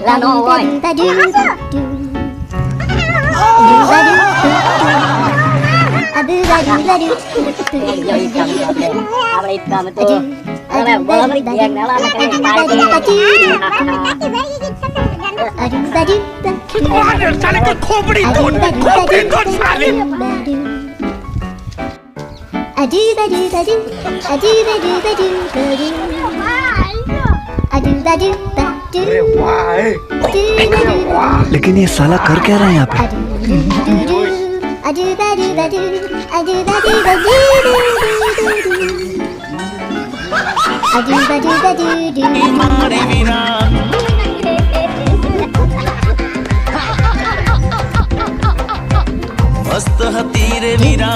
Là nó rồi. Rồi cầm để đi cầm tôi. Là bơ mới tiền đó là cái tay अरे साले का खोपड़ी कौन साले अरे वाह लेकिन ये साला कर क्या रहा है यहाँ पे? मस्त हतीरे वीरा